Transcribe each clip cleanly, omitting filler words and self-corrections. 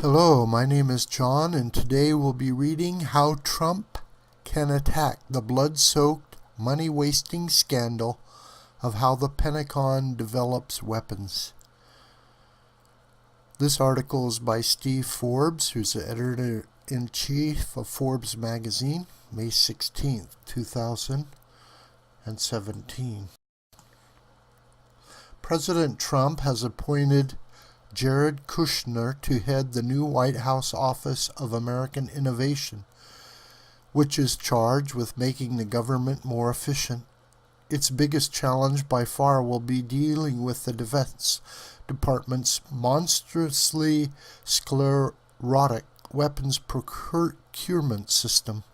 Hello, my name is John, and today we'll be reading How Trump Can Attack the Blood-Soaked, Money-Wasting Scandal of How the Pentagon Develops Weapons. This article is by Steve Forbes, who's the editor-in-chief of Forbes magazine, May 16, 2017. President Trump has appointed Jared Kushner to head the new White House Office of American Innovation, which is charged with making the government more efficient. Its biggest challenge by far will be dealing with the Defense Department's monstrously sclerotic weapons procurement system,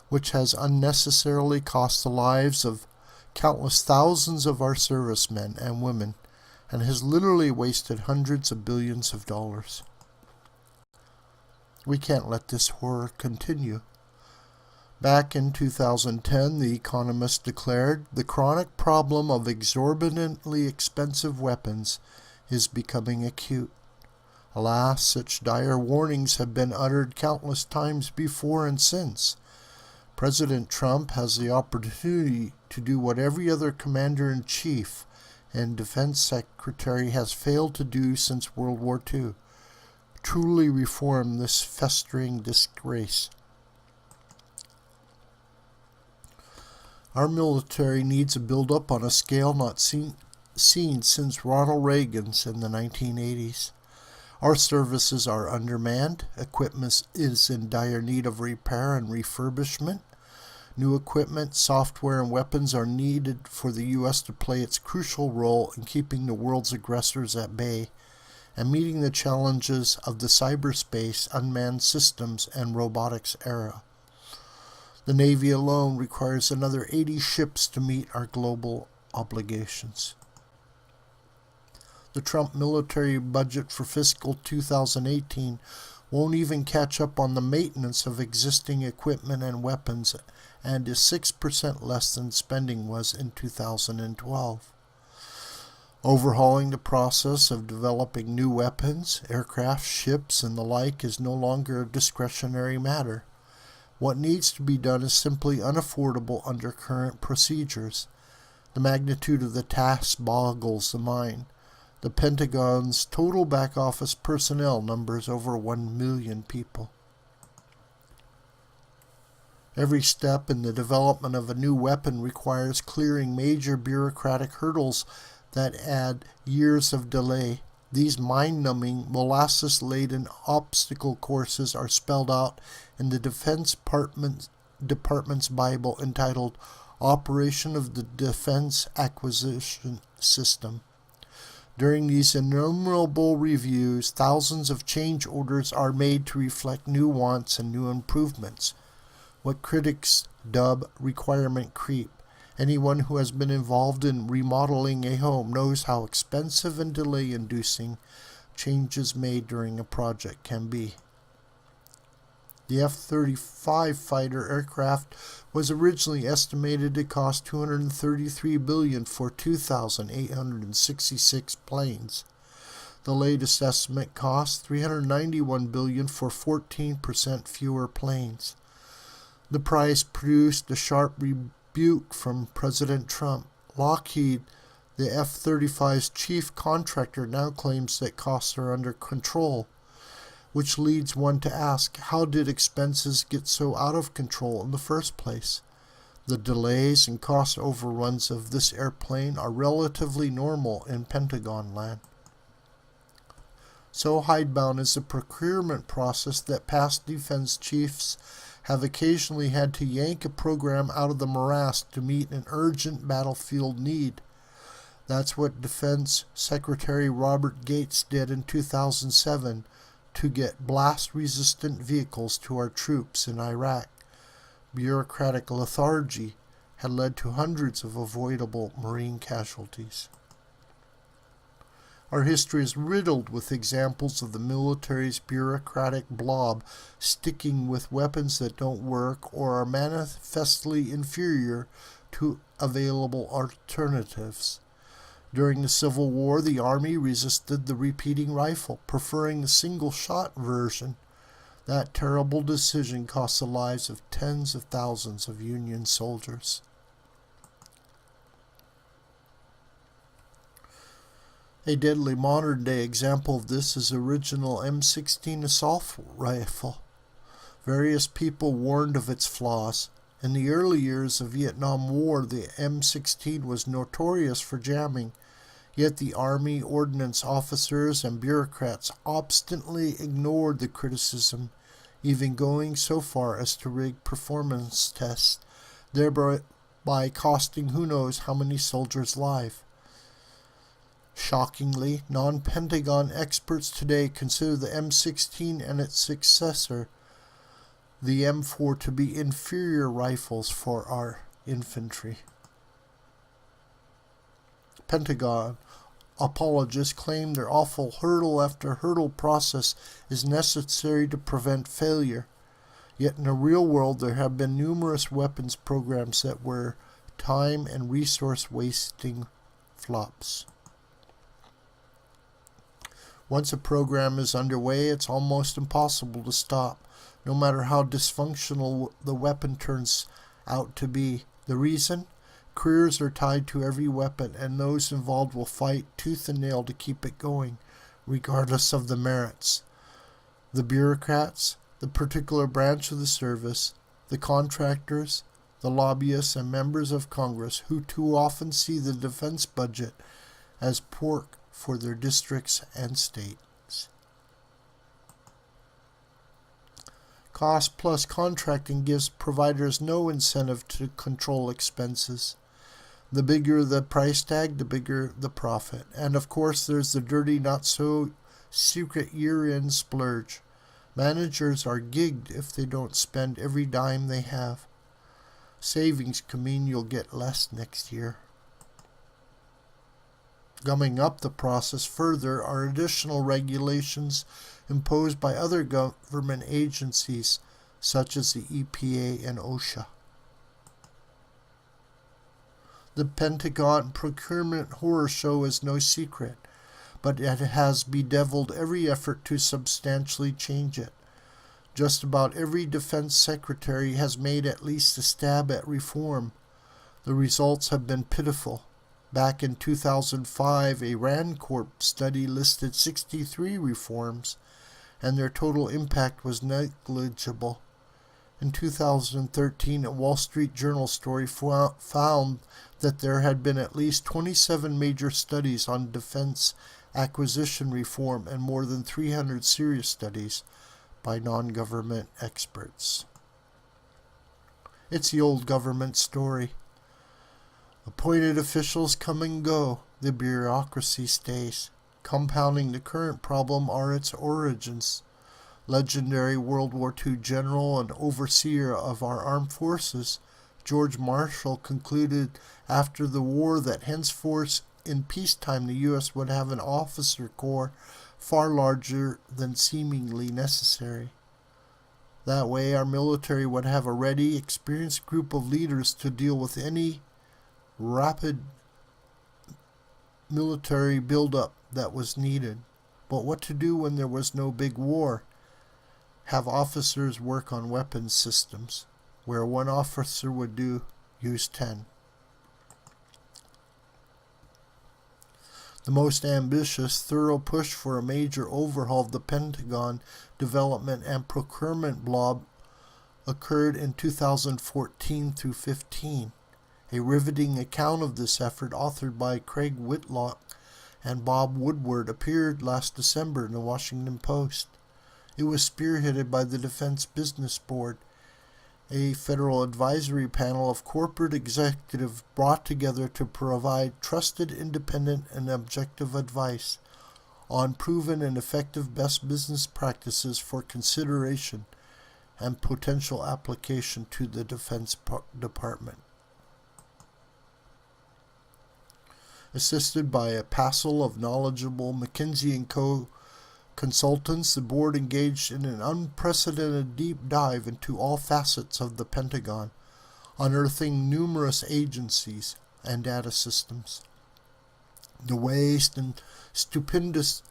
which has unnecessarily cost the lives of countless thousands of our servicemen and women, and has literally wasted hundreds of billions of dollars. We can't let this horror continue. Back in 2010, The Economist declared, "The chronic problem of exorbitantly expensive weapons is becoming acute." Alas, such dire warnings have been uttered countless times before and since. President Trump has the opportunity to do what every other commander-in-chief and defense secretary has failed to do since World War II, truly reform this festering disgrace. Our military needs a build-up on a scale not seen since Ronald Reagan's in the 1980s. Our services are undermanned, equipment is in dire need of repair and refurbishment. New equipment, software, and weapons are needed for the U.S. to play its crucial role in keeping the world's aggressors at bay and meeting the challenges of the cyberspace, unmanned systems, and robotics era. The Navy alone requires another 80 ships to meet our global obligations. The Trump military budget for fiscal 2018 won't even catch up on the maintenance of existing equipment and weapons, and is 6% less than spending was in 2012. Overhauling the process of developing new weapons, aircraft, ships, and the like is no longer a discretionary matter. What needs to be done is simply unaffordable under current procedures. The magnitude of the task boggles the mind. The Pentagon's total back office personnel numbers over 1 million people. Every step in the development of a new weapon requires clearing major bureaucratic hurdles that add years of delay. These mind-numbing, molasses-laden obstacle courses are spelled out in the Defense Department's Bible entitled Operation of the Defense Acquisition System. During these innumerable reviews, thousands of change orders are made to reflect new wants and new improvements, what critics dub requirement creep. Anyone who has been involved in remodeling a home knows how expensive and delay-inducing changes made during a project can be. The F-35 fighter aircraft was originally estimated to cost $233 billion for 2,866 planes. The latest estimate cost $391 billion for 14% fewer planes. The price produced a sharp rebuke from President Trump. Lockheed, the F-35's chief contractor, now claims that costs are under control, which leads one to ask, how did expenses get so out of control in the first place? The delays and cost overruns of this airplane are relatively normal in Pentagon land. So hidebound is the procurement process that past defense chiefs have occasionally had to yank a program out of the morass to meet an urgent battlefield need. That's what Defense Secretary Robert Gates did in 2007 to get blast-resistant vehicles to our troops in Iraq. Bureaucratic lethargy had led to hundreds of avoidable Marine casualties. Our history is riddled with examples of the military's bureaucratic blob sticking with weapons that don't work or are manifestly inferior to available alternatives. During the Civil War, the Army resisted the repeating rifle, preferring the single-shot version. That terrible decision cost the lives of tens of thousands of Union soldiers. A deadly modern-day example of this is the original M16 assault rifle. Various people warned of its flaws. In the early years of the Vietnam War, the M16 was notorious for jamming, yet the Army ordnance officers and bureaucrats obstinately ignored the criticism, even going so far as to rig performance tests, thereby costing who knows how many soldiers' lives. Shockingly, non-Pentagon experts today consider the M16 and its successor, the M4, to be inferior rifles for our infantry. Pentagon apologists claim their awful hurdle after hurdle process is necessary to prevent failure. Yet in the real world there have been numerous weapons programs that were time and resource wasting flops. Once a program is underway, it's almost impossible to stop, no matter how dysfunctional the weapon turns out to be. The reason? Careers are tied to every weapon, and those involved will fight tooth and nail to keep it going, regardless of the merits. The bureaucrats, the particular branch of the service, the contractors, the lobbyists, and members of Congress, who too often see the defense budget as pork for their districts and states. Cost plus contracting gives providers no incentive to control expenses. The bigger the price tag, the bigger the profit. And of course there's the dirty, not so secret year-end splurge. Managers are gigged if they don't spend every dime they have. Savings can mean you'll get less next year. Gumming up the process further are additional regulations imposed by other government agencies, such as the EPA and OSHA. The Pentagon procurement horror show is no secret, but it has bedeviled every effort to substantially change it. Just about every defense secretary has made at least a stab at reform. The results have been pitiful. Back in 2005, a RAND Corp study listed 63 reforms, and their total impact was negligible. In 2013, a Wall Street Journal story found that there had been at least 27 major studies on defense acquisition reform and more than 300 serious studies by non-government experts. It's the old government story. Appointed officials come and go, the bureaucracy stays. Compounding the current problem are its origins. Legendary World War II general and overseer of our armed forces, George Marshall, concluded after the war that henceforth in peacetime the U.S. would have an officer corps far larger than seemingly necessary. That way our military would have a ready, experienced group of leaders to deal with any rapid military buildup that was needed. But what to do when there was no big war? Have officers work on weapons systems, where one officer would use 10. The most ambitious, thorough push for a major overhaul of the Pentagon development and procurement blob occurred in 2014 through 15. A riveting account of this effort, authored by Craig Whitlock and Bob Woodward, appeared last December in the Washington Post. It was spearheaded by the Defense Business Board, a federal advisory panel of corporate executives brought together to provide trusted, independent, and objective advice on proven and effective best business practices for consideration and potential application to the Defense Department. Assisted by a passel of knowledgeable McKinsey & Co. consultants, the board engaged in an unprecedented deep dive into all facets of the Pentagon, unearthing numerous agencies and data systems. The waste and stupendous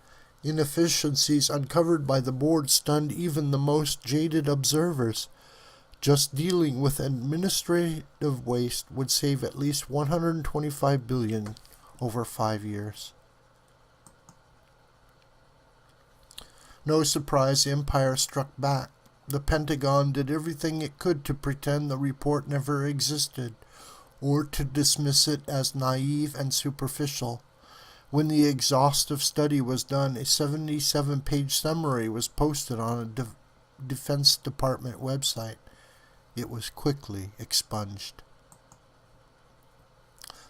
inefficiencies uncovered by the board stunned even the most jaded observers. Just dealing with administrative waste would save at least $125 billion over 5 years. No surprise, the Empire struck back. The Pentagon did everything it could to pretend the report never existed, or to dismiss it as naive and superficial. When the exhaustive study was done, a 77-page summary was posted on a Defense Department website. It was quickly expunged.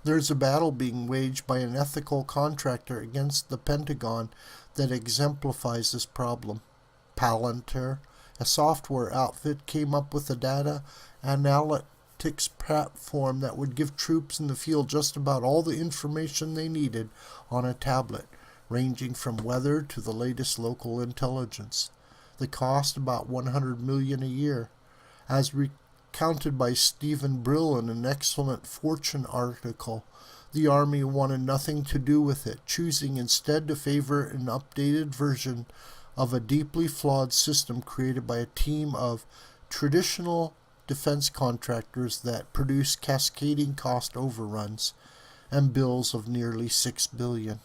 There's a battle being waged by an ethical contractor against the Pentagon that exemplifies this problem. Palantir, a software outfit, came up with a data analytics platform that would give troops in the field just about all the information they needed on a tablet, ranging from weather to the latest local intelligence. The cost about $100 million a year. As recounted by Stephen Brill in an excellent Fortune article, the Army wanted nothing to do with it, choosing instead to favor an updated version of a deeply flawed system created by a team of traditional defense contractors that produce cascading cost overruns and bills of nearly $6 billion.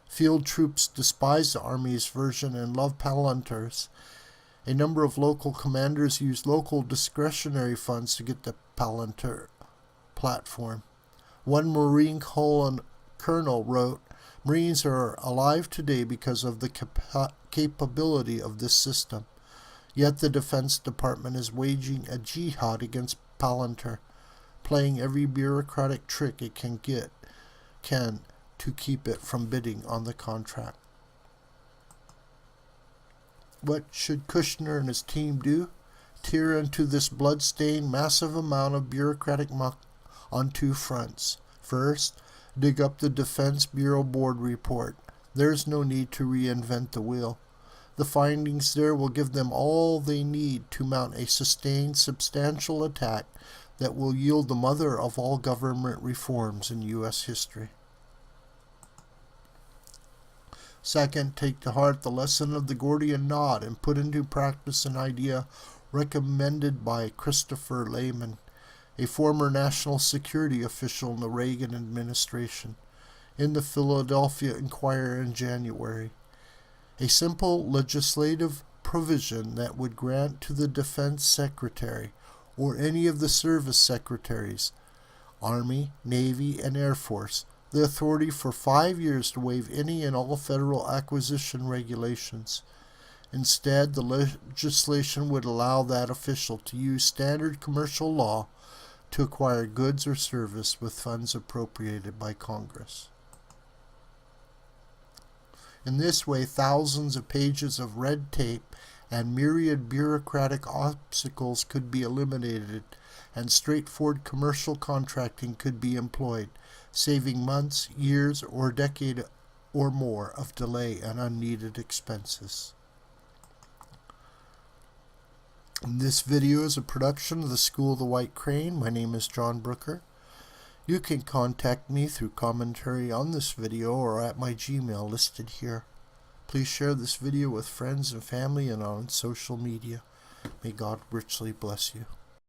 Field troops despise the Army's version and love Palantir's. A number of local commanders used local discretionary funds to get the Palantir platform. One Marine colonel wrote, "Marines are alive today because of the capability of this system. Yet the Defense Department is waging a jihad against Palantir, playing every bureaucratic trick it can to keep it from bidding on the contract." What should Kushner and his team do? Tear into this blood-stained, massive amount of bureaucratic muck on two fronts. First, dig up the Defense Bureau Board report. There's no need to reinvent the wheel. The findings there will give them all they need to mount a sustained, substantial attack that will yield the mother of all government reforms in U.S. history. Second, take to heart the lesson of the Gordian knot and put into practice an idea recommended by Christopher Lehman, a former national security official in the Reagan administration, in the Philadelphia Inquirer in January. A simple legislative provision that would grant to the Defense Secretary or any of the service secretaries, Army, Navy, and Air Force, the authority for 5 years to waive any and all federal acquisition regulations. Instead, the legislation would allow that official to use standard commercial law to acquire goods or service with funds appropriated by Congress. In this way, thousands of pages of red tape and myriad bureaucratic obstacles could be eliminated, and straightforward commercial contracting could be employed, saving months, years, or a decade or more of delay and unneeded expenses. This video is a production of the School of the White Crane. My name is John Brooker. You can contact me through commentary on this video or at my Gmail listed here. Please share this video with friends and family and on social media. May God richly bless you.